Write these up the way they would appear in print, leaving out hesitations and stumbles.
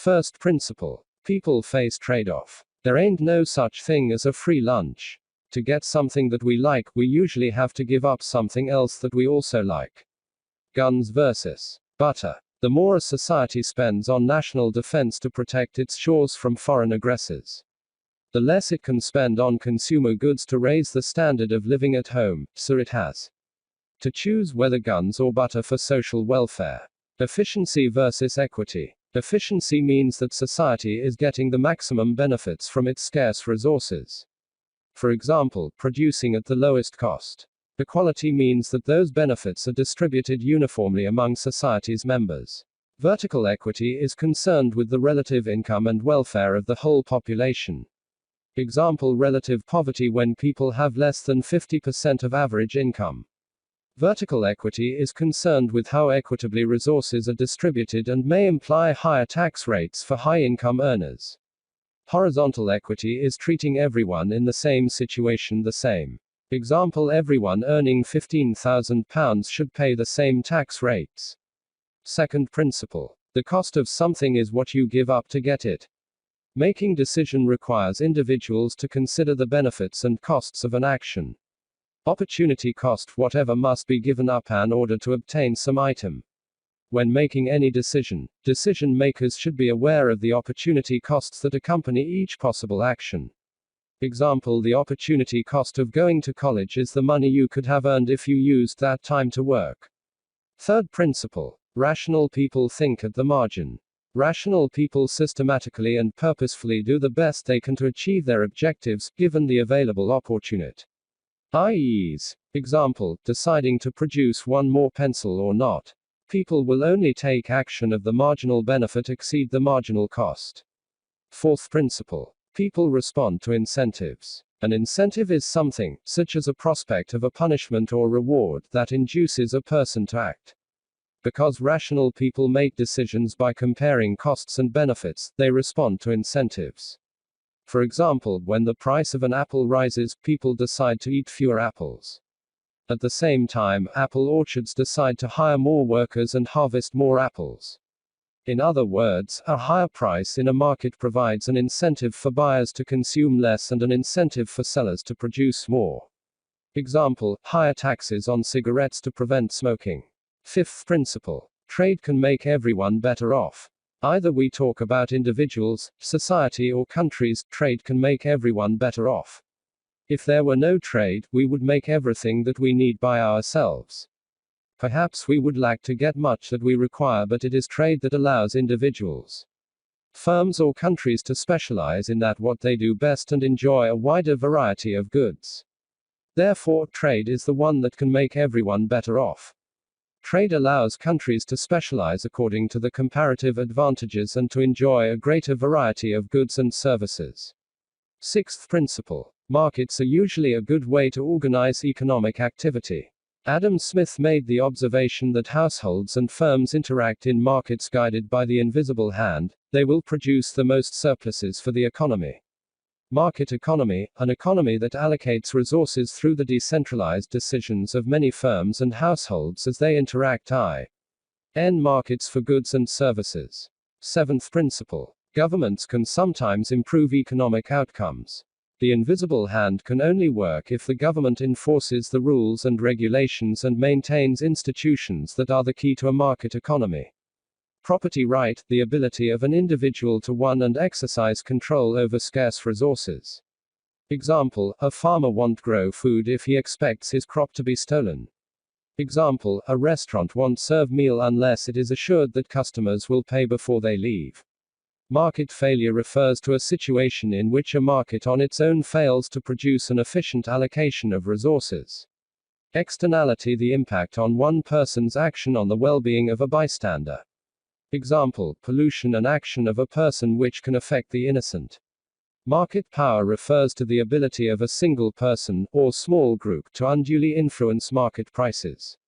First principle. People face trade-off. There ain't no such thing as a free lunch. To get something that we like, we usually have to give up something else that we also like. Guns versus butter. The more a society spends on national defense to protect its shores from foreign aggressors, the less it can spend on consumer goods to raise the standard of living at home, so it has to choose whether guns or butter for social welfare. Efficiency versus equity. Efficiency means that society is getting the maximum benefits from its scarce resources. For example, producing at the lowest cost. Equality means that those benefits are distributed uniformly among society's members. Vertical equity is concerned with the relative income and welfare of the whole population. Example: relative poverty when people have less than 50% of average income. Vertical equity is concerned with how equitably resources are distributed and may imply higher tax rates for high-income earners. Horizontal equity is treating everyone in the same situation the same. Example: everyone earning £15,000 should pay the same tax rates. Second principle. The cost of something is what you give up to get it. Making decision requires individuals to consider the benefits and costs of an action. Opportunity cost: whatever must be given up in order to obtain some item. When making any decision, decision makers should be aware of the opportunity costs that accompany each possible action. Example: the opportunity cost of going to college is the money you could have earned if you used that time to work. Third principle. Rational people think at the margin. Rational people systematically and purposefully do the best they can to achieve their objectives, given the available opportunity. i.e., example, deciding to produce one more pencil or not. People will only take action if the marginal benefit exceed the marginal cost. Fourth principle. People respond to incentives. An incentive is something, such as a prospect of a punishment or reward, that induces a person to act. Because rational people make decisions by comparing costs and benefits, they respond to incentives. For example, when the price of an apple rises, people decide to eat fewer apples. At the same time, apple orchards decide to hire more workers and harvest more apples. In other words, a higher price in a market provides an incentive for buyers to consume less and an incentive for sellers to produce more. Example: higher taxes on cigarettes to prevent smoking. Fifth principle. Trade can make everyone better off. Either we talk about individuals, society, or countries, trade can make everyone better off. If there were no trade, we would make everything that we need by ourselves. Perhaps we would lack to get much that we require, but it is trade that allows individuals, firms, or countries to specialize in that what they do best and enjoy a wider variety of goods. Therefore, trade is the one that can make everyone better off. Trade allows countries to specialize according to the comparative advantages and to enjoy a greater variety of goods and services. Sixth principle. Markets are usually a good way to organize economic activity. Adam Smith made the observation that households and firms interact in markets guided by the invisible hand. They will produce the most surpluses for the economy. Market economy, an economy that allocates resources through the decentralized decisions of many firms and households as they interact in markets for goods and services. Seventh principle. Governments can sometimes improve economic outcomes. The invisible hand can only work if the government enforces the rules and regulations and maintains institutions that are the key to a market economy. Property right, the ability of an individual to own and exercise control over scarce resources. Example: a farmer won't grow food if he expects his crop to be stolen. Example: a restaurant won't serve meal unless it is assured that customers will pay before they leave. Market failure refers to a situation in which a market on its own fails to produce an efficient allocation of resources. Externality: the impact on one person's action on the well-being of a bystander. Example: pollution, an action of a person which can affect the innocent. Market power refers to the ability of a single person, or small group, to unduly influence market prices.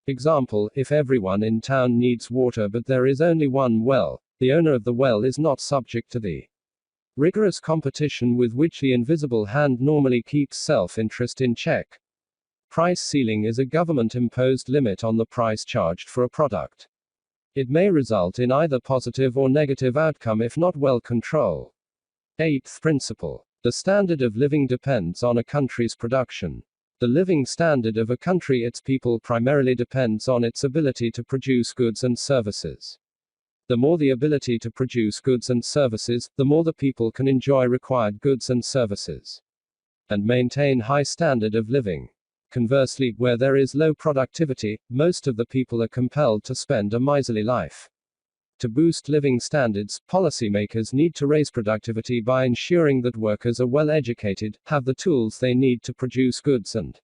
Example: if everyone in town needs water but there is only one well, the owner of the well is not subject to the rigorous competition with which the invisible hand normally keeps self-interest in check. Price ceiling is a government-imposed limit on the price charged for a product. It may result in either positive or negative outcome if not well controlled. Eighth principle. The standard of living depends on a country's production. The living standard of a country, its people, primarily depends on its ability to produce goods and services. The more the ability to produce goods and services, the more the people can enjoy required goods and services and maintain high standard of living. Conversely, where there is low productivity, most of the people are compelled to spend a miserly life. To boost living standards, policymakers need to raise productivity by ensuring that workers are well educated, have the tools they need to produce goods and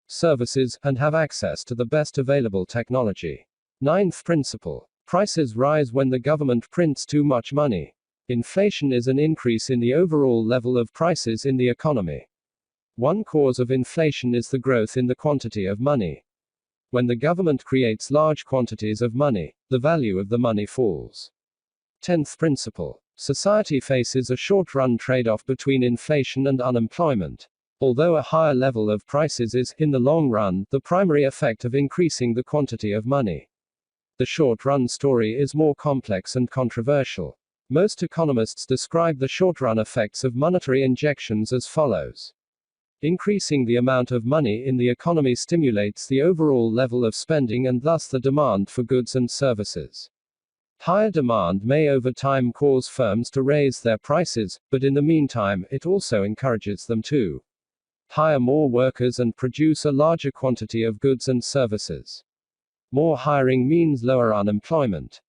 services, and have access to the best available technology. Ninth principle. Prices rise when the government prints too much money. Inflation is an increase in the overall level of prices in the economy. One cause of inflation is the growth in the quantity of money. When the government creates large quantities of money, the value of the money falls. 10th principle. Society faces a short-run trade-off between inflation and unemployment. Although a higher level of prices is, in the long run, the primary effect of increasing the quantity of money, the short-run story is more complex and controversial. Most economists describe the short-run effects of monetary injections as follows. Increasing the amount of money in the economy stimulates the overall level of spending and thus the demand for goods and services. Higher demand may over time cause firms to raise their prices, but in the meantime, it also encourages them to hire more workers and produce a larger quantity of goods and services. More hiring means lower unemployment.